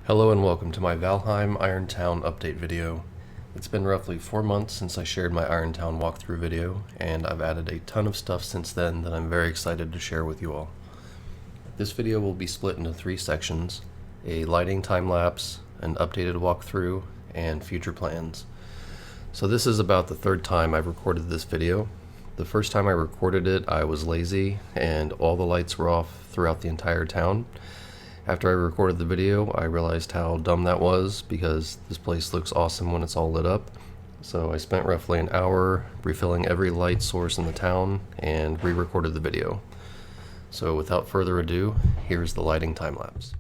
Hello and welcome to my Valheim Irontown update video. It's been roughly 4 months since I shared my Irontown walkthrough video, and I've added a ton of stuff since then that I'm very excited to share with you all. This video will be split into 3 sections: a lighting time-lapse, an updated walkthrough, and future plans. So this is about the 3rd time I've recorded this video. The first time I recorded it, I was lazy and all the lights were off throughout the entire town. After I recorded the video, I realized how dumb that was because this place looks awesome when it's all lit up. So I spent roughly an hour refilling every light source in the town and re-recorded the video. So without further ado, here's the lighting time-lapse.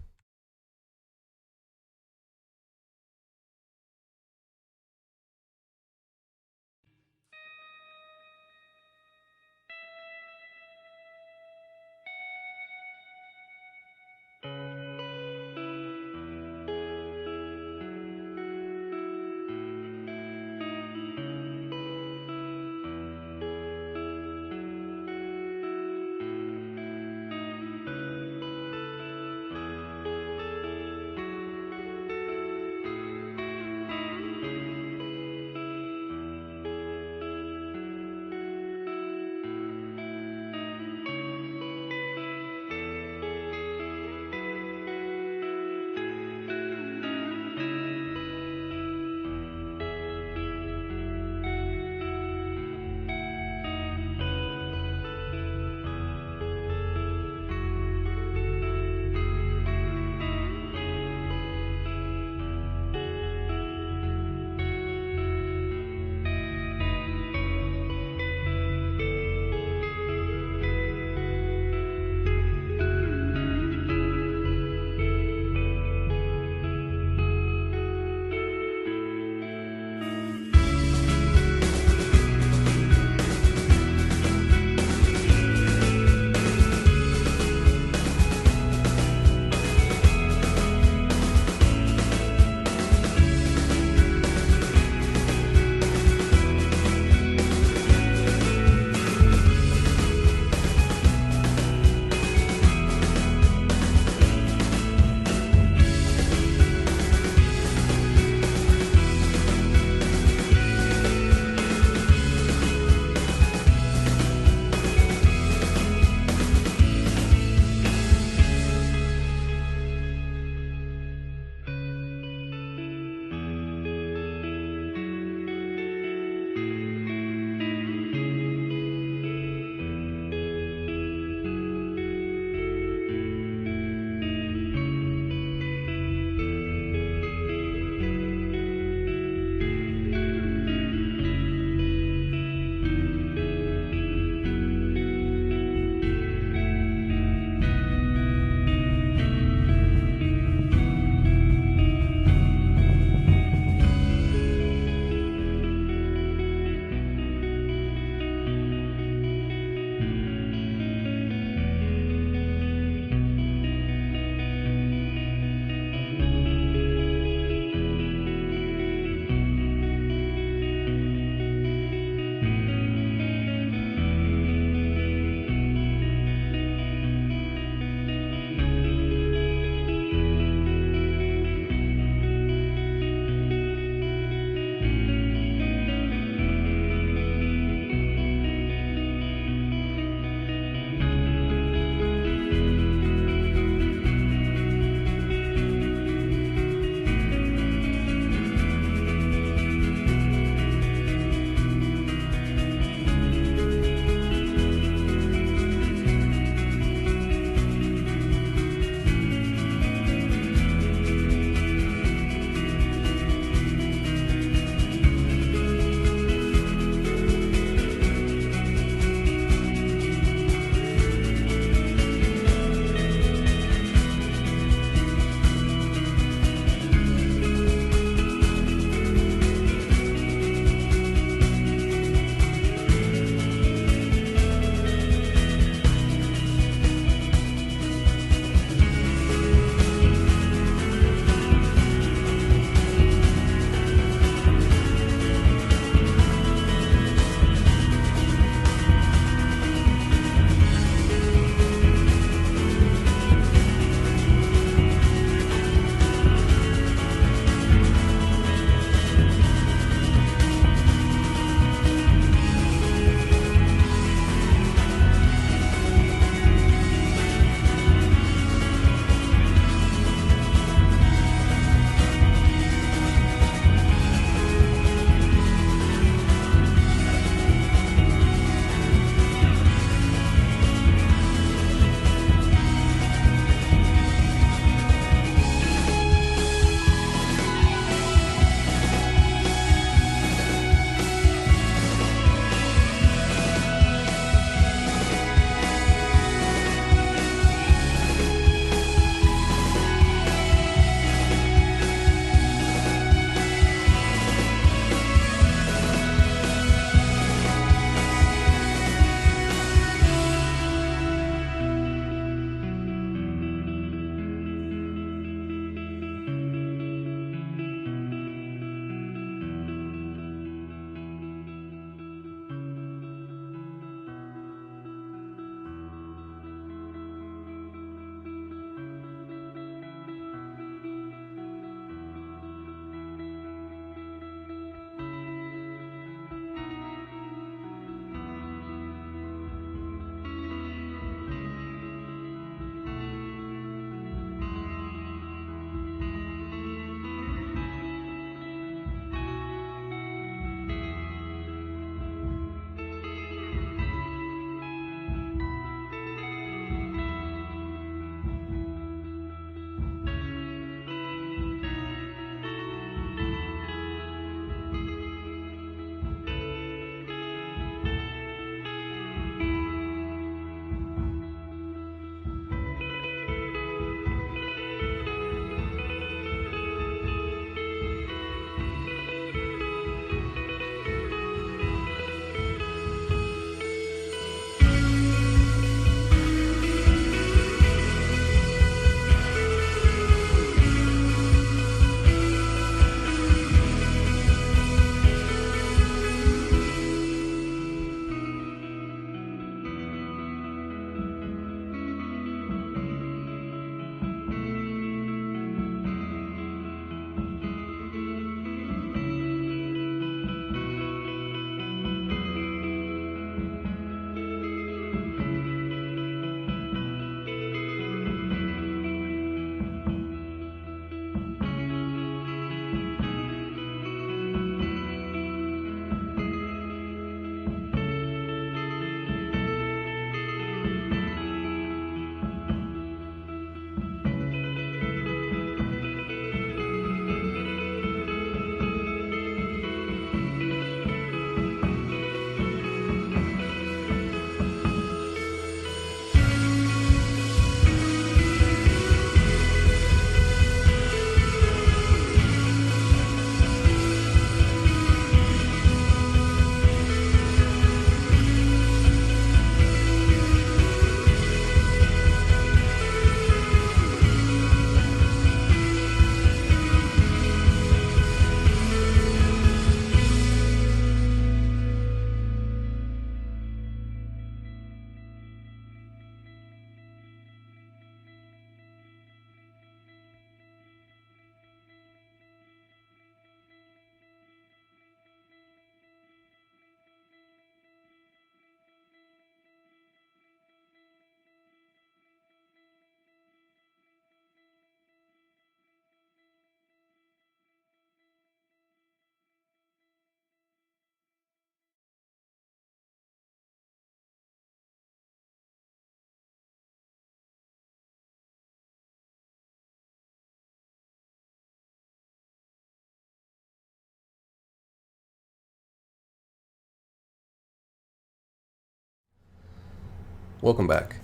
Welcome back.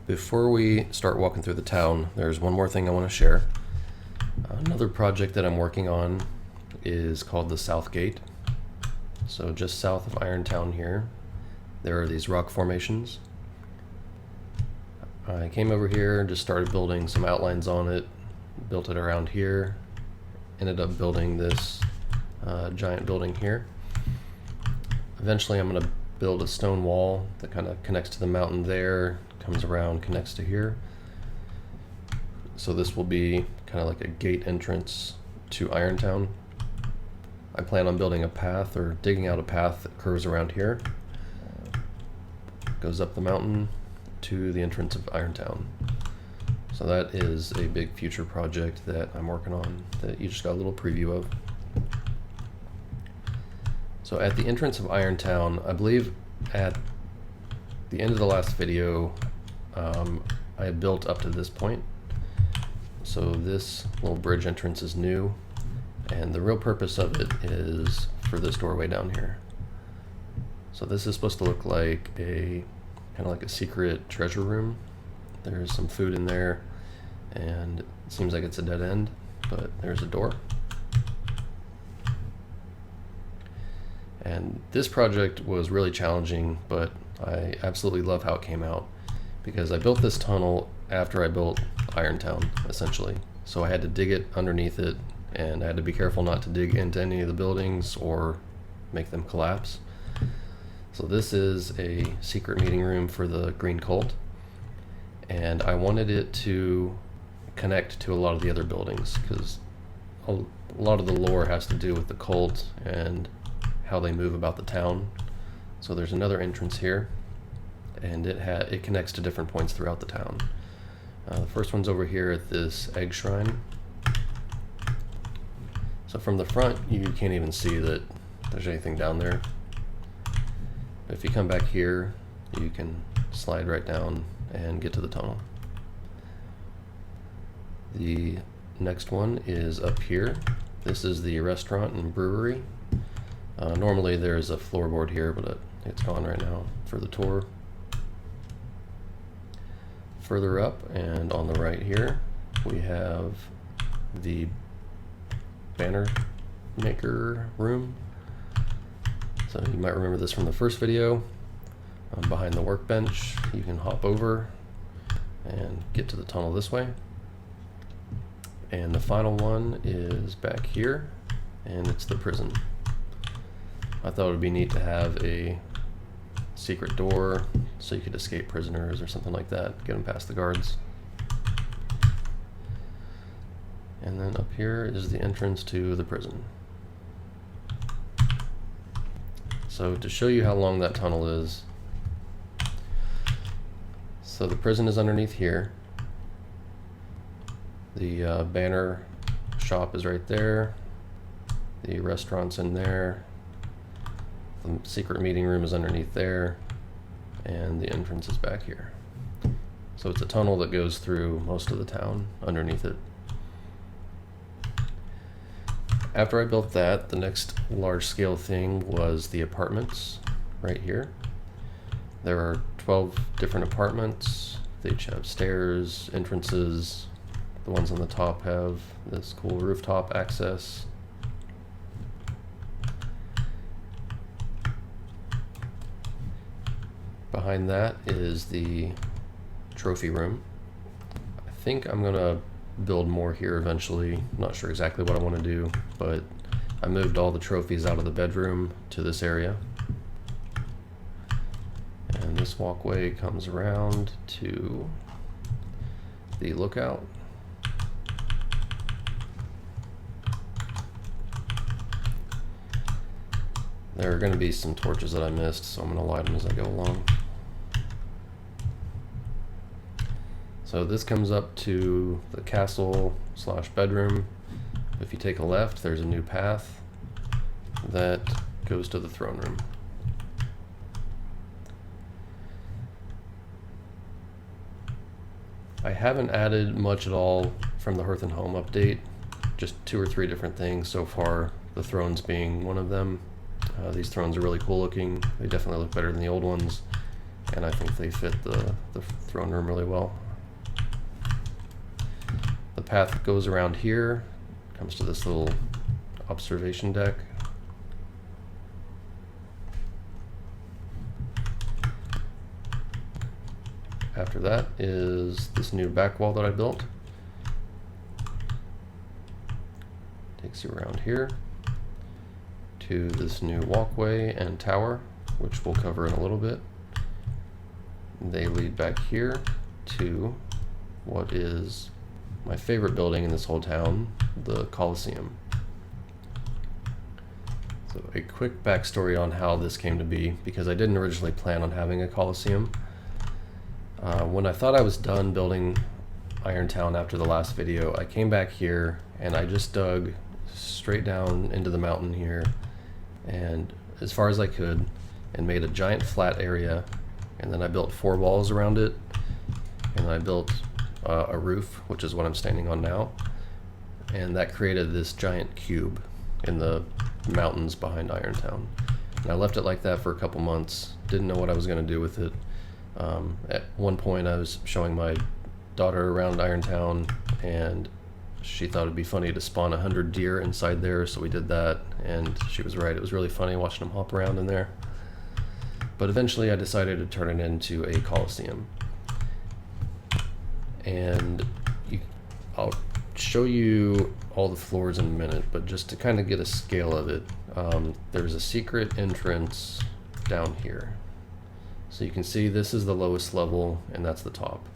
Before we start walking through the town, there's one more thing I want to share. Another project that I'm working on is called the South Gate. So just south of Irontown here, there are these rock formations. I came over here and just started building some outlines on it, built it around here, ended up building this giant building here. Eventually I'm going to build a stone wall that kind of connects to the mountain there, comes around, connects to here. So this will be kind of like a gate entrance to Irontown. I plan on building a path or digging out a path that curves around here, goes up the mountain to the entrance of Irontown. So that is a big future project that I'm working on that you just got a little preview of. So at the entrance of Irontown, I believe at the end of the last video, I had built up to this point. So this little bridge entrance is new, and the real purpose of it is for this doorway down here. So this is supposed to look like a kind of like a secret treasure room. There's some food in there, and it seems like it's a dead end, but there's a door. And this project was really challenging, but I absolutely love how it came out, because I built this tunnel after I built Irontown, essentially. So I had to dig it underneath it, and I had to be careful not to dig into any of the buildings or make them collapse. So this is a secret meeting room for the Green Cult, and I wanted it to connect to a lot of the other buildings, because a lot of the lore has to do with the cult and how they move about the town. So there's another entrance here, and it connects to different points throughout the town. The first one's over here at this egg shrine. So from the front, you can't even see that there's anything down there. But if you come back here, you can slide right down and get to the tunnel. The next one is up here. This is the restaurant and brewery. Normally there's a floorboard here, but it's gone right now for the tour. Further up and on the right here, we have the banner maker room. So you might remember this from the first video. Behind the workbench, you can hop over and get to the tunnel this way. And the final one is back here, and it's the prison. I thought it would be neat to have a secret door so you could escape prisoners or something like that, get them past the guards. And then up here is the entrance to the prison. So to show you how long that tunnel is, so the prison is underneath here. The banner shop is right there. The restaurant's in there. The secret meeting room is underneath there, and the entrance is back here. So it's a tunnel that goes through most of the town underneath it. After I built that, the next large-scale thing was the apartments right here. There are 12 different apartments. They each have stairs, entrances. The ones on the top have this cool rooftop access. Behind that is the trophy room. I think I'm gonna build more here eventually. I'm not sure exactly what I want to do, but I moved all the trophies out of the bedroom to this area. And this walkway comes around to the lookout. There are going to be some torches that I missed, so I'm going to light them as I go along. So this comes up to the castle / bedroom. If you take a left, there's a new path that goes to the throne room. I haven't added much at all from the Hearth and Home update, just 2 or 3 different things so far, the thrones being one of them. These thrones are really cool looking. They definitely look better than the old ones. and I think they fit the throne room really well. The path goes around here, comes to this little observation deck. After that is this new back wall that I built. Takes you around here to this new walkway and tower, which we'll cover in a little bit. They lead back here to what is my favorite building in this whole town, the Colosseum. So a quick backstory on how this came to be, because I didn't originally plan on having a Colosseum. When I thought I was done building Irontown after the last video, I came back here and I just dug straight down into the mountain here and as far as I could and made a giant flat area, and then I built 4 walls around it, and I built a roof, which is what I'm standing on now, and that created this giant cube in the mountains behind Irontown. And I left it like that for a couple months, didn't know what I was going to do with it. At one point I was showing my daughter around Irontown, and she thought it'd be funny to spawn 100 deer inside there, so we did that, and she was right. It was really funny watching them hop around in there. But eventually I decided to turn it into a Colosseum. And I'll show you all the floors in a minute, but just to kind of get a scale of it, there's a secret entrance down here. So you can see this is the lowest level, and that's the top.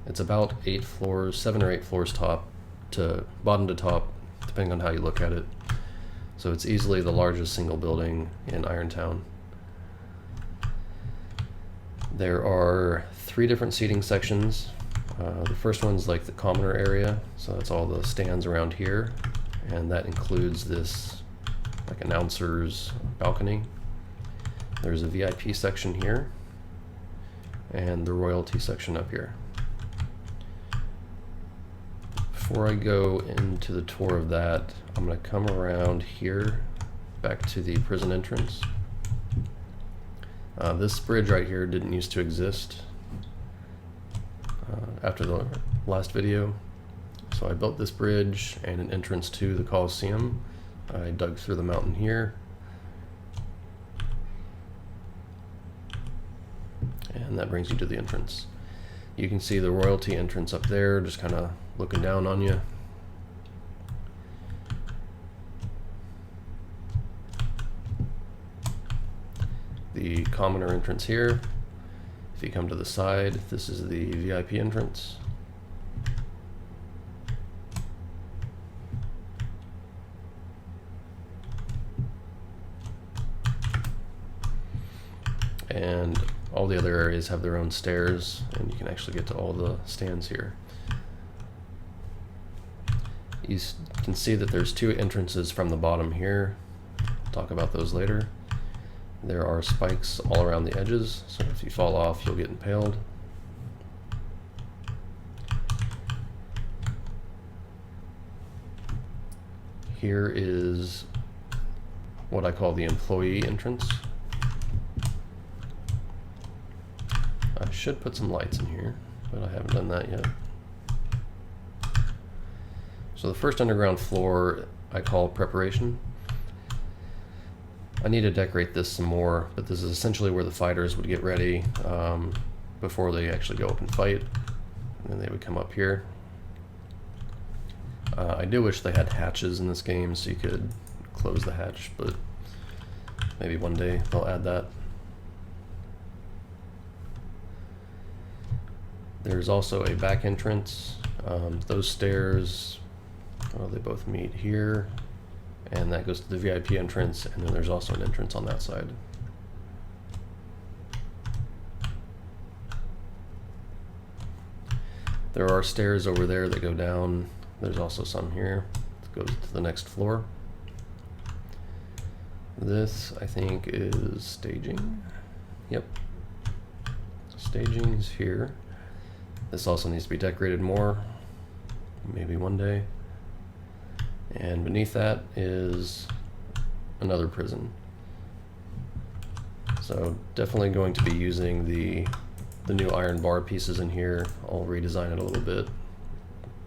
It's about 8 floors, 7 or 8 floors top to bottom to top, depending on how you look at it. So it's easily the largest single building in Irontown. There are 3 different seating sections. The first one's like the commoner area, so that's all the stands around here, and that includes this like announcer's balcony. There's a VIP section here, and the royalty section up here. Before I go into the tour of that, I'm going to come around here back to the prison entrance. This bridge right here didn't used to exist after the last video, so I built this bridge and an entrance to the Colosseum. I dug through the mountain here, and that brings you to the entrance. You can see the royalty entrance up there, just kind of looking down on you. The commoner entrance here. If you come to the side, this is the VIP entrance. And all the other areas have their own stairs, and you can actually get to all the stands here. You can see that there's 2 entrances from the bottom here. I'll talk about those later. There are spikes all around the edges, so if you fall off, you'll get impaled. Here is what I call the employee entrance. I should put some lights in here, but I haven't done that yet. So the first underground floor I call preparation. I need to decorate this some more, but this is essentially where the fighters would get ready before they actually go up and fight, and then they would come up here. I do wish they had hatches in this game so you could close the hatch, but maybe one day they'll add that. There's also a back entrance. Those stairs, they both meet here, and that goes to the VIP entrance, and then there's also an entrance on that side. There are stairs over there that go down. There's also some here that goes to the next floor. This, I think, is staging. Yep. Staging is here. This also needs to be decorated more, maybe one day. And beneath that is another prison. So definitely going to be using the the new iron bar pieces in here. I'll redesign it a little bit.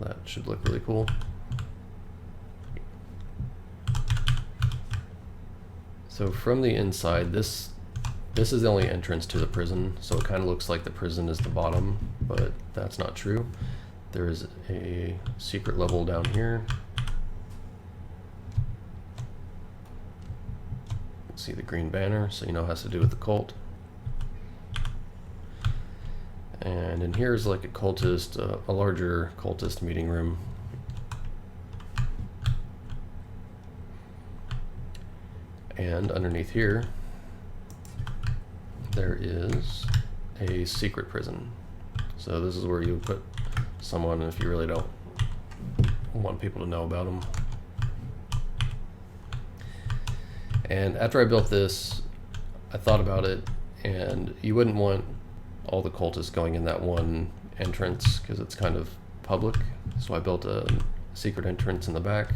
That should look really cool. So from the inside, this is the only entrance to the prison, so it kind of looks like the prison is the bottom, but that's not true. There is a secret level down here. See the green banner, so you know it has to do with the cult. And in here is like a cultist, a larger cultist meeting room. And underneath here, there is a secret prison. So this is where you put someone if you really don't want people to know about them. And after I built this, I thought about it, and you wouldn't want all the cultists going in that one entrance because it's kind of public. So I built a secret entrance in the back.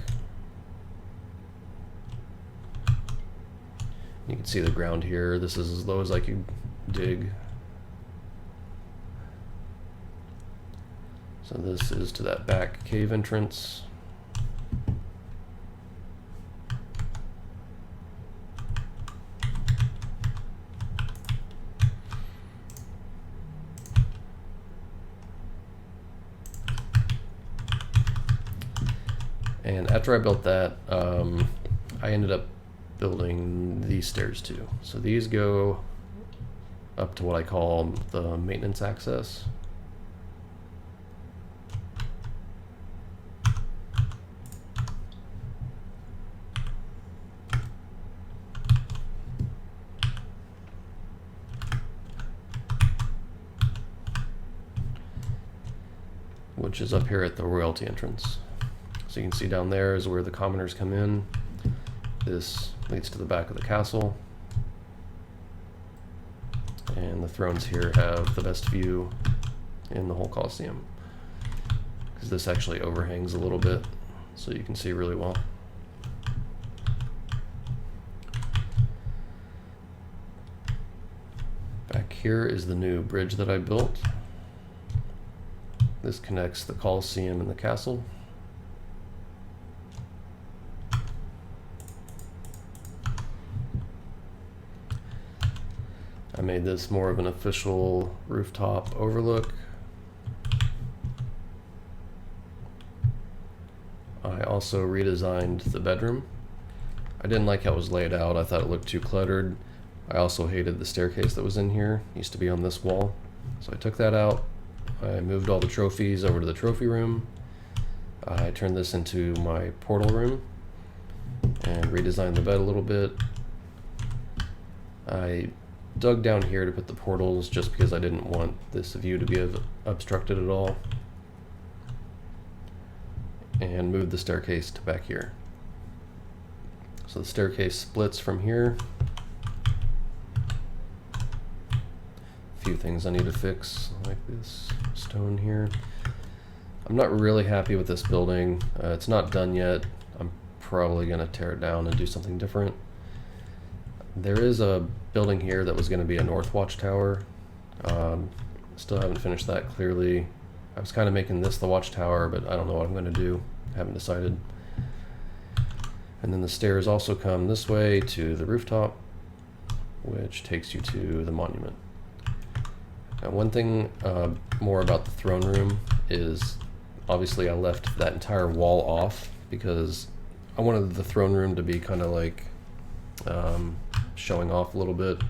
You can see the ground here. This is as low as I could dig. So this is to that back cave entrance. And after I built that, I ended up building these stairs too. So these go up to what I call the maintenance access. Which is up here at the royalty entrance. So you can see down there is where the commoners come in. This leads to the back of the castle. And the thrones here have the best view in the whole Colosseum, because this actually overhangs a little bit, so you can see really well. Back here is the new bridge that I built. This connects the Colosseum and the castle. I made this more of an official rooftop overlook. I also redesigned the bedroom. I didn't like how it was laid out. I thought it looked too cluttered. I also hated the staircase that was in here. It used to be on this wall. So I took that out. I moved all the trophies over to the trophy room. I turned this into my portal room and redesigned the bed a little bit. I dug down here to put the portals just because I didn't want this view to be obstructed at all, and moved the staircase to back here. So the staircase splits from here. A few things I need to fix, like this stone here. I'm not really happy with this building. It's not done yet. I'm probably going to tear it down and do something different. There is a building here that was going to be a north watchtower. Still haven't finished that clearly. I was kind of making this the watchtower, but I don't know what I'm going to do. Haven't decided. And then the stairs also come this way to the rooftop, which takes you to the monument. Now, one thing more about the throne room is obviously I left that entire wall off because I wanted the throne room to be kind of like showing off a little bit,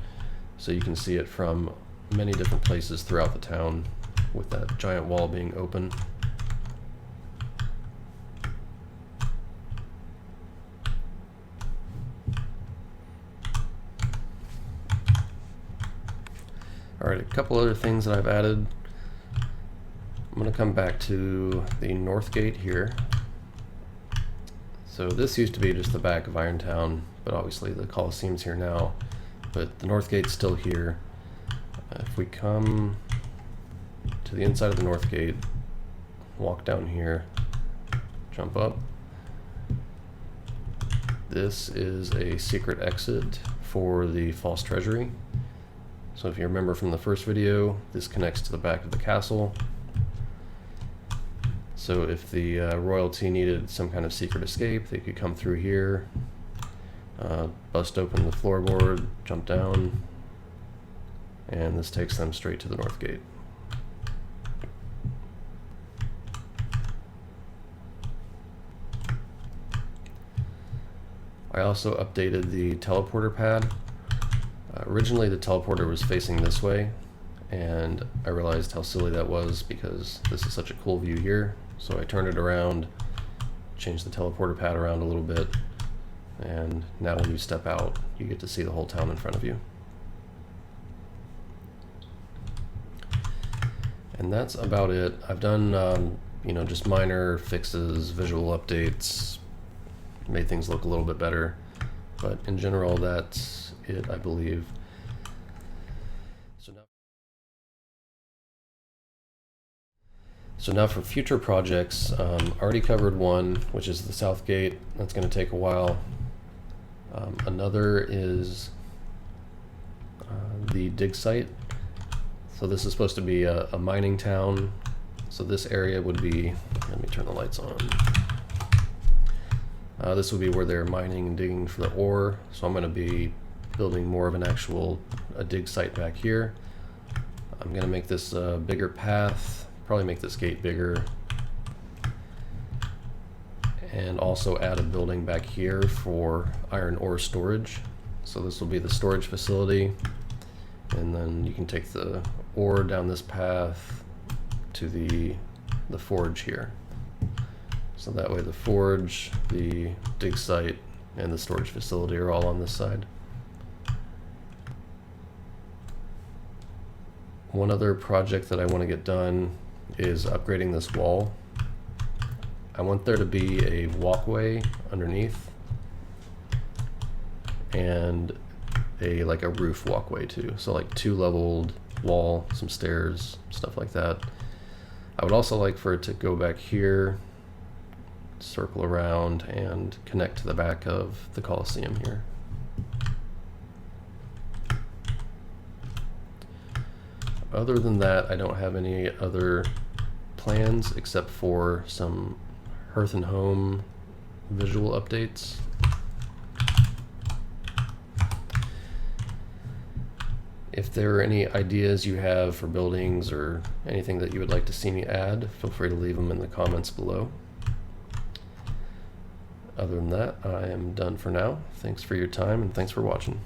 so you can see it from many different places throughout the town with that giant wall being open. Alright, a couple other things that I've added. I'm going to come back to the north gate here. So this used to be just the back of Irontown, but obviously the Colosseum's here now. But the north gate's still here. If we come to the inside of the north gate, walk down here, jump up. This is a secret exit for the false treasury. So if you remember from the first video, this connects to the back of the castle. So if the royalty needed some kind of secret escape, they could come through here, bust open the floorboard, jump down, and this takes them straight to the north gate. I also updated the teleporter pad. Originally the teleporter was facing this way, and I realized how silly that was because this is such a cool view here. So I turned it around, changed the teleporter pad around a little bit, and now when you step out, you get to see the whole town in front of you. And that's about it. I've done, just minor fixes, visual updates, made things look a little bit better, but in general, that's it, I believe. So now for future projects, already covered one, which is the south gate. That's going to take a while. Another is the dig site. So this is supposed to be a mining town. So this area would be, let me turn the lights on. This would be where they're mining and digging for the ore. So I'm going to be building more of an actual dig site back here. I'm going to make this a bigger path, probably make this gate bigger, and also add a building back here for iron ore storage. So this will be the storage facility, and then you can take the ore down this path to the forge here. So that way the forge, the dig site, and the storage facility are all on this side. One other project that I want to get done is upgrading this wall. I want there to be a walkway underneath and a roof walkway too. So like 2-leveled wall, some stairs, stuff like that. I would also like for it to go back here, circle around, and connect to the back of the Colosseum here. Other than that, I don't have any other plans except for some Hearth and Home visual updates. If there are any ideas you have for buildings or anything that you would like to see me add, feel free to leave them in the comments below. Other than that, I am done for now. Thanks for your time and thanks for watching.